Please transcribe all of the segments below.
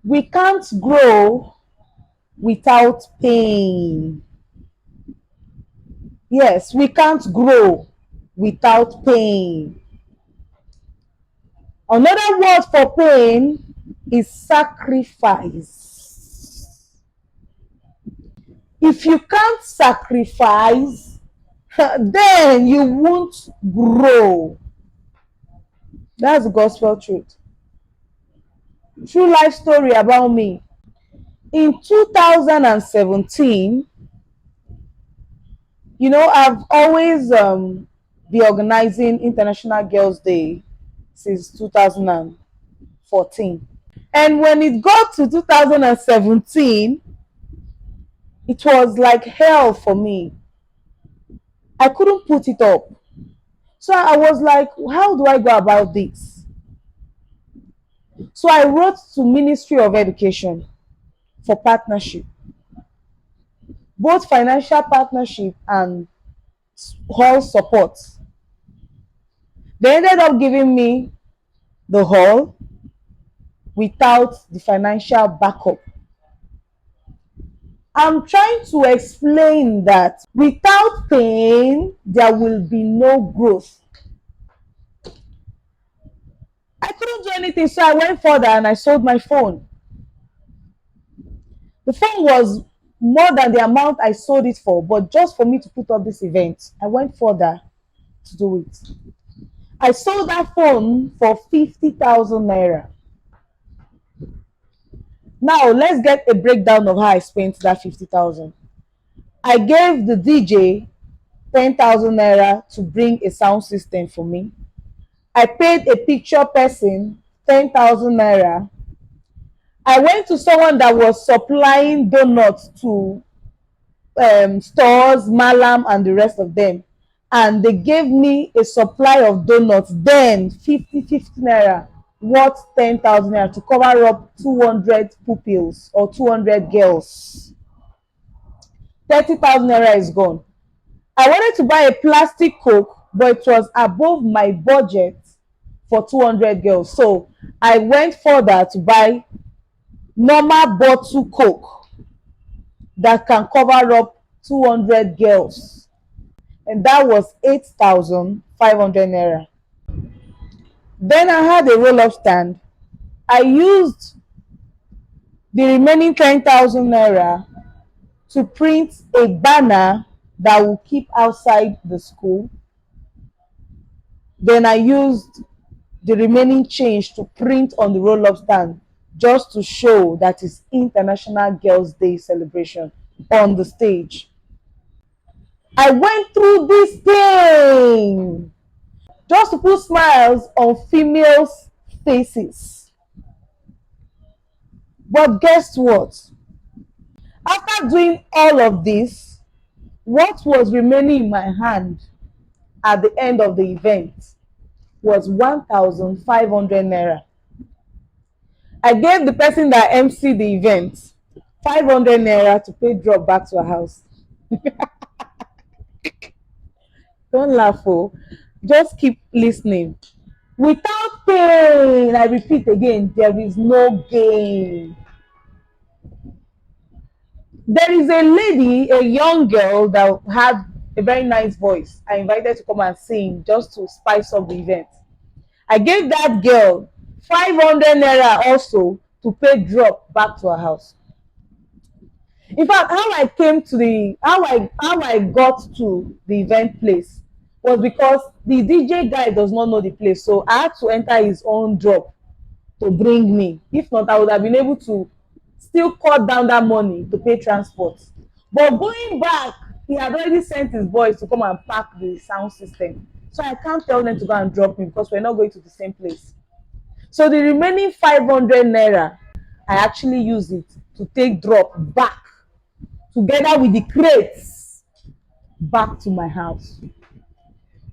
We can't grow without pain. Yes, we can't grow without pain. Another word for pain is sacrifice. If you can't sacrifice, then you won't grow. That's the gospel truth. True life story about me. In 2017, I've always been organizing International Girls' Day since 2014. And when it got to 2017, it was like hell for me. I couldn't put it up. So I was like, how do I go about this? So I wrote to Ministry of Education for partnership, both financial partnership and hall support. They ended up giving me the hall without the financial backup. I'm trying to explain that without pain, there will be no growth. I couldn't do anything, so I went further and I sold my phone. The phone was more than the amount I sold it for, but just for me to put up this event, I went further to do it. I sold that phone for 50,000 naira. Now, let's get a breakdown of how I spent that 50,000. I gave the DJ 10,000 naira to bring a sound system for me. I paid a picture person 10,000 naira. I went to someone that was supplying donuts to stores, Malam, and the rest of them. And they gave me a supply of donuts, then 50 naira, worth 10,000 naira to cover up 200 pupils or 200 girls. 30,000 naira is gone. I wanted to buy a plastic Coke, but it was above my budget for 200 girls. So I went further to buy normal bottle Coke that can cover up 200 girls. And that was 8,500 naira. Then I had a roll-up stand. I used the remaining 10,000 naira to print a banner that will keep outside the school. Then I used the remaining change to print on the roll-up stand just to show that it's International Girls' Day celebration on the stage. I went through this thing just to put smiles on females' faces. But guess what? After doing all of this, what was remaining in my hand at the end of the event was 1,500 naira. I gave the person that emceed the event 500 naira to pay drop back to her house. Don't laugh, oh. Just keep listening. Without pain, I repeat again, there is no gain. There is a lady, a young girl that had a very nice voice. I invited to come and sing just to spice up the event. I gave that girl 500 naira also to pay drop back to her house. In fact, how I got to the event place was because the DJ guy does not know the place, so I had to enter his own drop to bring me. If not, I would have been able to still cut down that money to pay transport. But going back, he had already sent his boys to come and pack the sound system. So I can't tell them to go and drop me because we're not going to the same place. So the remaining 500 naira, I actually used it to take drop back together with the crates back to my house.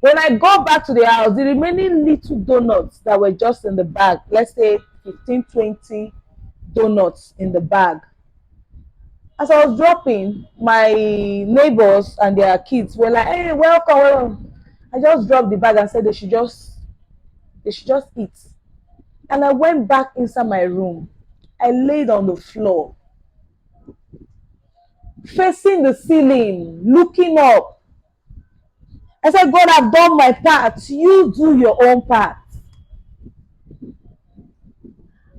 When I go back to the house, the remaining little donuts that were just in the bag, let's say 15, 20 donuts in the bag. As I was dropping, my neighbors and their kids were like, "Hey, welcome, welcome." I just dropped the bag and said they should just eat. And I went back inside my room. I laid on the floor, facing the ceiling, looking up. I said, God, I've done my part. You do your own part.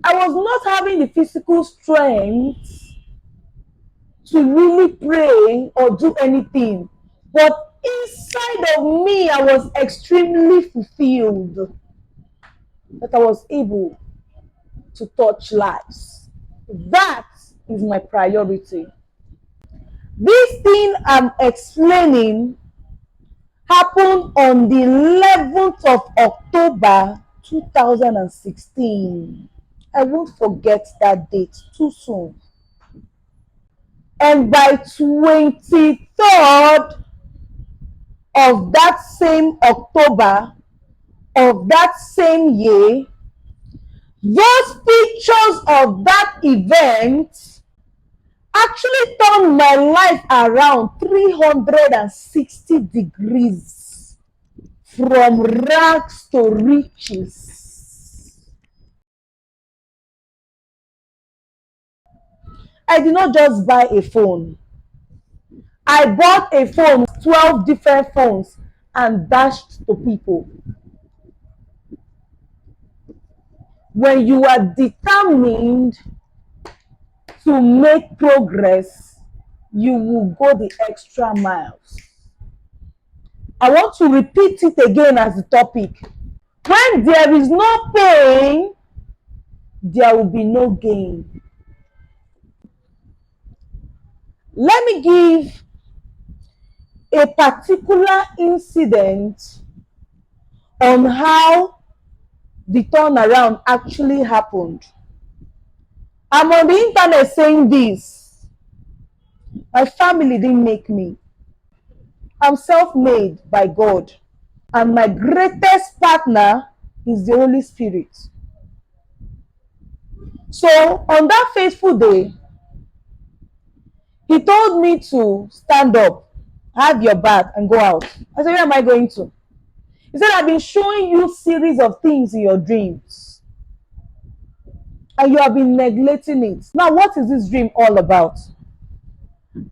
I was not having the physical strength to really pray or do anything. But inside of me, I was extremely fulfilled that I was able to touch lives. That is my priority. This thing I'm explaining happened on the 11th of October 2016. I won't forget that date too soon. And by 23rd of that same October of that same year, those pictures of that event actually turned my life around 360 degrees, from rags to riches. I did not just buy a phone. I bought a phone, 12 different phones, and dashed to people. When you are determined to make progress, you will go the extra miles. I want to repeat it again as the topic. When there is no pain, there will be no gain. Let me give a particular incident on how the turnaround actually happened. I'm on the internet saying this. My family didn't make me. I'm self-made by God. And my greatest partner is the Holy Spirit. So on that fateful day, he told me to stand up, have your bath, and go out. I said, where am I going to? He said, I've been showing you series of things in your dreams, and you have been neglecting it. Now, what is this dream all about?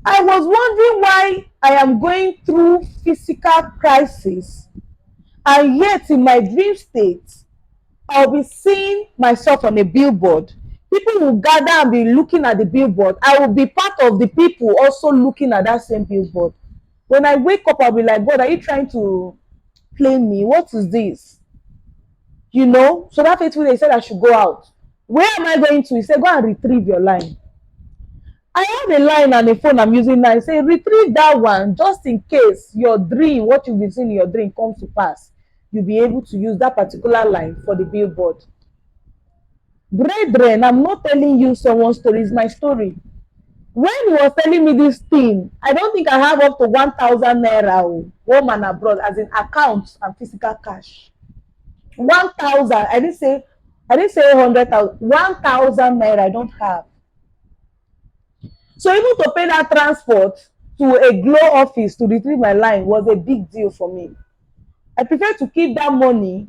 I was wondering why I am going through physical crisis, and yet in my dream state, I'll be seeing myself on a billboard. People will gather and be looking at the billboard. I will be part of the people also looking at that same billboard. When I wake up, I'll be like, God, are you trying to play me? What is this? You know? So that fateful day, he said I should go out. Where am I going to? He said, go and retrieve your line. I have a line and a phone I'm using now. I say, retrieve that one just in case your dream, what you've been seeing in your dream, comes to pass. You'll be able to use that particular line for the billboard. Brethren, I'm not telling you someone's story, it's my story. When he was telling me this thing, I don't think I have up to 1,000 naira, home and abroad, as in accounts and physical cash. 1,000, I didn't say 100,000, 1,000 naira I don't have. So even to pay that transport to a Glow office to retrieve my line was a big deal for me. I prefer to keep that money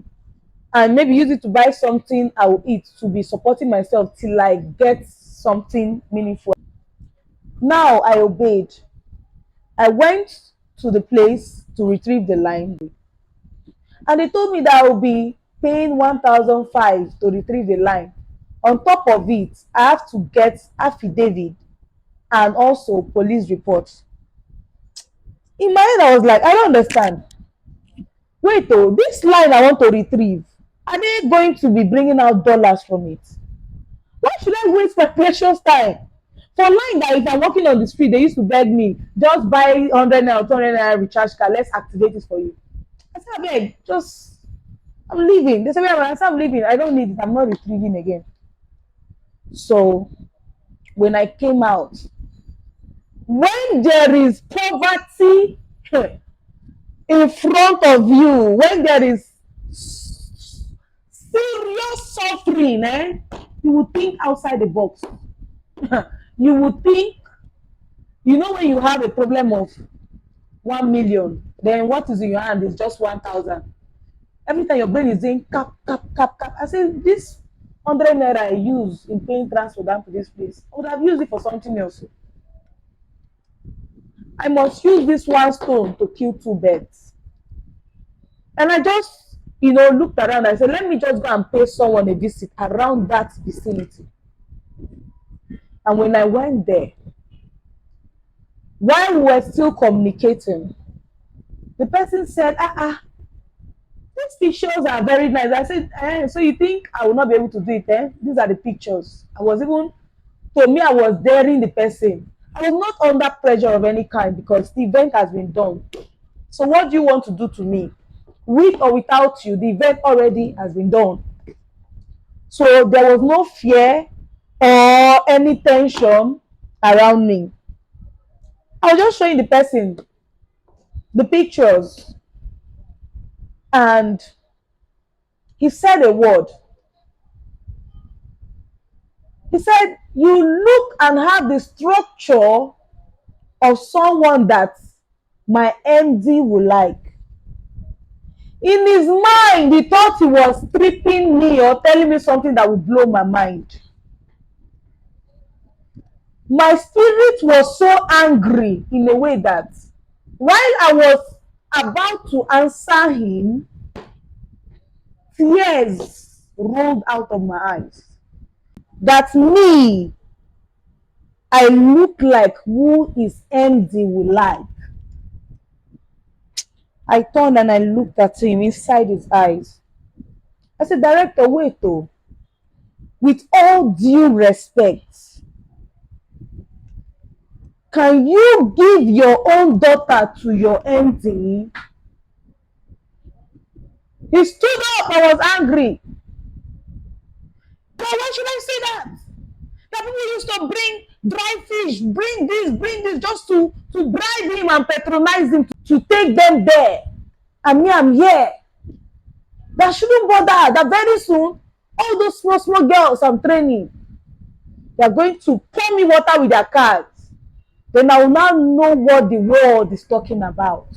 and maybe use it to buy something I will eat, to be supporting myself till I get something meaningful. Now I obeyed. I went to the place to retrieve the line, and they told me that I will be paying 1,500 to retrieve the line. On top of it, I have to get affidavit and also police reports. In my head, I was like, I don't understand. Wait, oh, this line I want to retrieve, are they going to be bringing out dollars from it? Why should I waste my precious time for line that if I'm walking on the street, they used to beg me, just buy 100 naira, 200 naira recharge card, let's activate it for you. I said, beg, just, I'm leaving. They said, well, I said, I'm leaving. I don't need it. I'm not retrieving again. So when I came out, when there is poverty in front of you, when there is serious suffering, you will think outside the box. You would think, you know, when you have a problem of 1 million, then what is in your hand is just 1,000. Every time your brain is saying cap, cap, cap, cap. I say, this 100 naira I use in paying transfer down to this place, I would have used it for something else. I must use this one stone to kill two birds. And I just, looked around. I said, let me just go and pay someone a visit around that vicinity. And when I went there, while we were still communicating, the person said, these pictures are very nice. I said, so you think I will not be able to do it? These are the pictures. To me, I was daring the person. I was not under pressure of any kind because the event has been done. So what do you want to do to me? With or without you, the event already has been done. So there was no fear or any tension around me. I was just showing the person the pictures, and he said a word. He said, you look and have the structure of someone that my MD would like. In his mind, he thought he was tripping me or telling me something that would blow my mind. My spirit was so angry in a way that while I was about to answer him, tears rolled out of my eyes. That me, I look like who his MD would like. I turned and I looked at him inside his eyes. I said, Director, wait though. With all due respect, can you give your own daughter to your MD? He stood up. I was angry. God, why should I say that? That people used to bring dry fish, bring this, just to bribe him and patronize him to take them there. And me, I'm here. That shouldn't bother. That very soon, all those small girls I'm training, they're going to pour me water with their cards. Then I will now know what the world is talking about.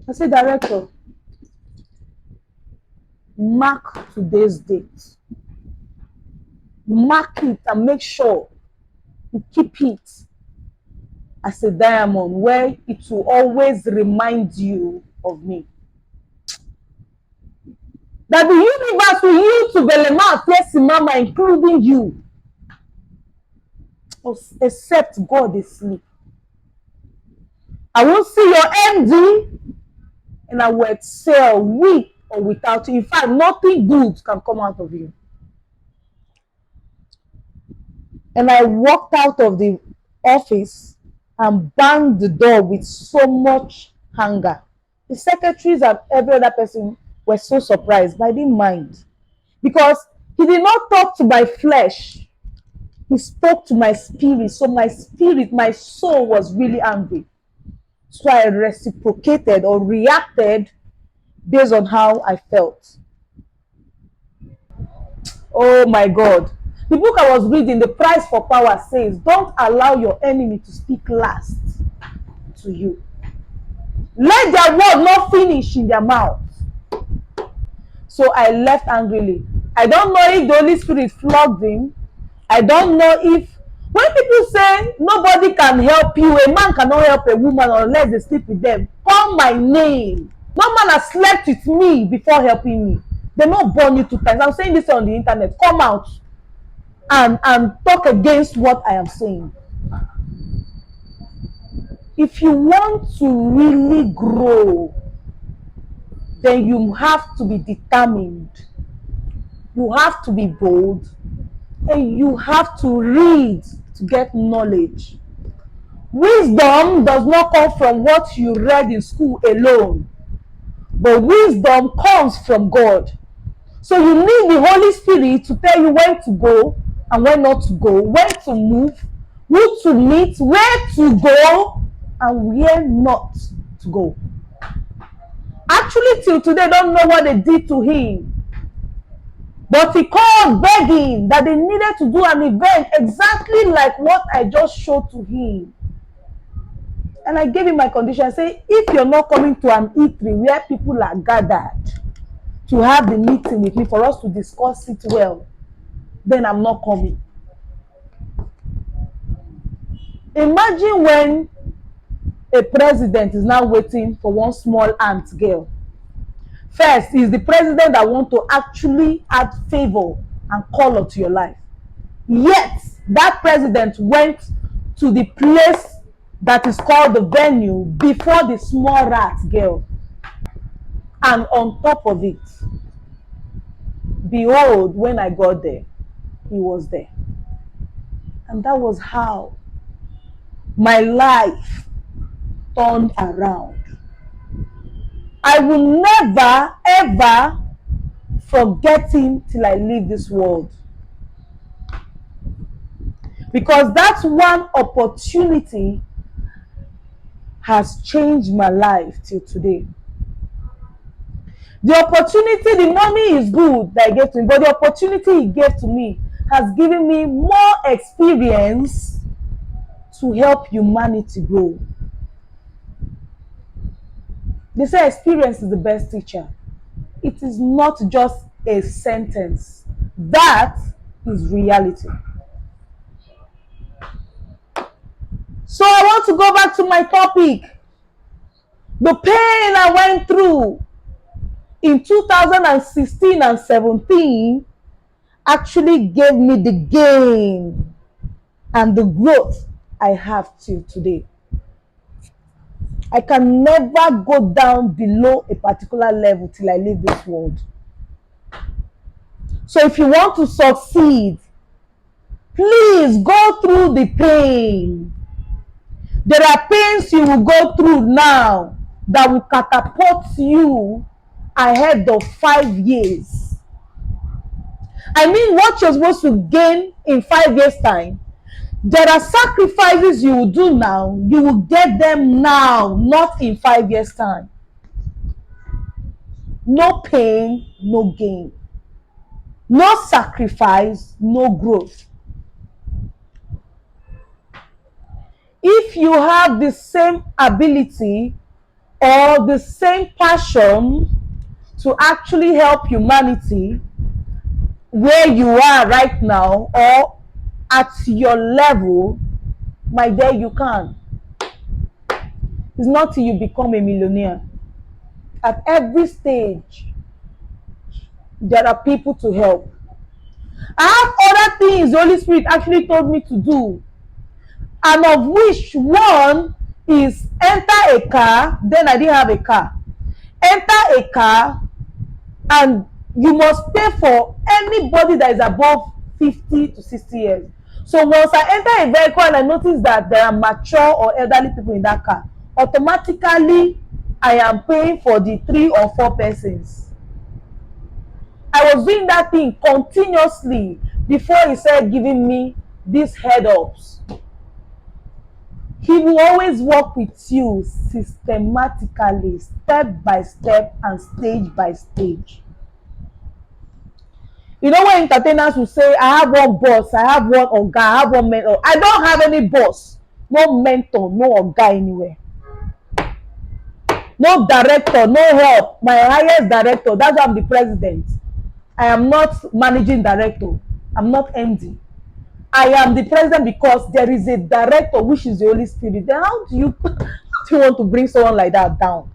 I said, Director, mark today's date. Mark it and make sure you keep it as a diamond where it will always remind you of me. That the universe will yield to Belema, Afiesimama, including you. Except God is asleep. I will see your MD and I will excel with or without you. In fact, nothing good can come out of you. And I walked out of the office and banged the door with so much anger. The secretaries and every other person were so surprised, but I didn't mind. Because he did not talk to my flesh. He spoke to my spirit. So my spirit, my soul was really angry. So I reciprocated or reacted based on how I felt. Oh my God. The book I was reading, The Price for Power, says, don't allow your enemy to speak last to you. Let their word not finish in their mouth. So I left angrily. I don't know if the Holy Spirit flogged him. I don't know if, when people say nobody can help you, a man cannot help a woman unless they sleep with them, call my name. No man has slept with me before helping me. They not born you 2 times. I'm saying this on the internet. Come out and talk against what I am saying. If you want to really grow, then you have to be determined. You have to be bold. And you have to read to get knowledge. Wisdom does not come from what you read in school alone, but wisdom comes from God. So you need the Holy Spirit to tell you when to go and when not to go, when to move, who to meet, where to go, and where not to go. Actually, till today, don't know what they did to him. But he called begging that they needed to do an event exactly like what I just showed to him. And I gave him my condition. I say, if you're not coming to an eatery where people are gathered, to have the meeting with me for us to discuss it well, then I'm not coming. Imagine when a president is now waiting for one small ant girl. First is the president that want to actually add favor and color to your life. Yet that president went to the place that is called the venue before the small rat girl. And on top of it, behold, when I got there, he was there. And that was how my life turned around. I will never ever forget him till I leave this world. Because that one opportunity has changed my life till today. The opportunity, the money is good that he gave to me, but the opportunity he gave to me has given me more experience to help humanity grow. They say experience is the best teacher. It is not just a sentence. That is reality. So I want to go back to my topic. The pain I went through in 2016 and 17 actually gave me the gain and the growth I have till today. I can never go down below a particular level till I leave this world. So if you want to succeed, please go through the pain. There are pains you will go through now that will catapult you ahead of 5 years. I mean, what you're supposed to gain in 5 years' time, there are sacrifices you will do now, you will get them now, not in 5 years' time. No pain, no gain. No sacrifice, no growth. If you have the same ability or the same passion to actually help humanity where you are right now or at your level, my dear, you can. It's not till you become a millionaire. At every stage, there are people to help. I have other things the Holy Spirit actually told me to do, and of which one is enter a car. Then I didn't have a car. Enter a car, and you must pay for anybody that is above 50 to 60 years. So once I enter a vehicle and I notice that there are mature or elderly people in that car, automatically I am paying for the 3 or 4 persons. I was doing that thing continuously before he started giving me these head-ups. He will always work with you systematically, step by step and stage by stage. You know when entertainers will say, I have one boss, I have one oga, I have one mentor. I don't have any boss, no mentor, no oga anywhere. No director, no help. My highest director, that's why I'm the president. I am not managing director. I'm not MD. I am the president because there is a director, which is the Holy Spirit. Then how do you want to bring someone like that down?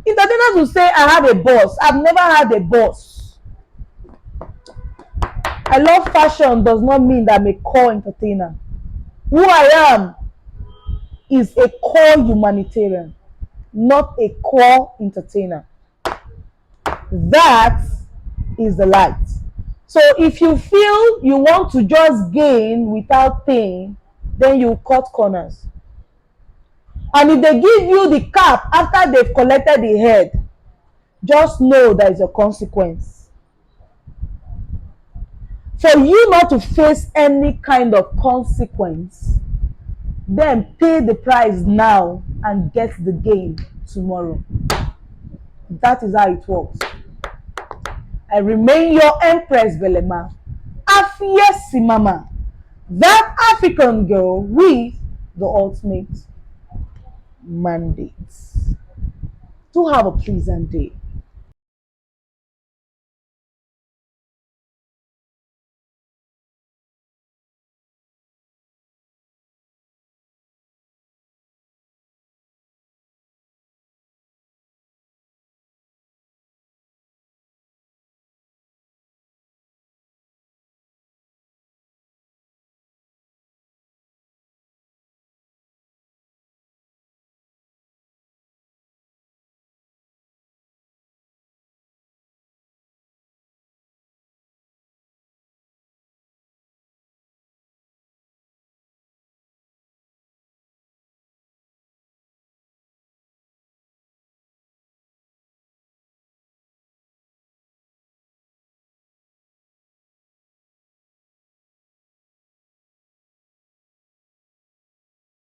Entertainers will say, I have a boss. I've never had a boss. I love fashion does not mean that I'm a core entertainer. Who I am is a core humanitarian, not a core entertainer. That is the light. So if you feel you want to just gain without pain, then you cut corners. And if they give you the cap after they've collected the head, just know there is a consequence. For you not to face any kind of consequence, then pay the price now and get the gain tomorrow. That is how it works. I remain your Empress.Belema, Afiesimama, that African girl with the ultimate mandate. Do have a pleasant day.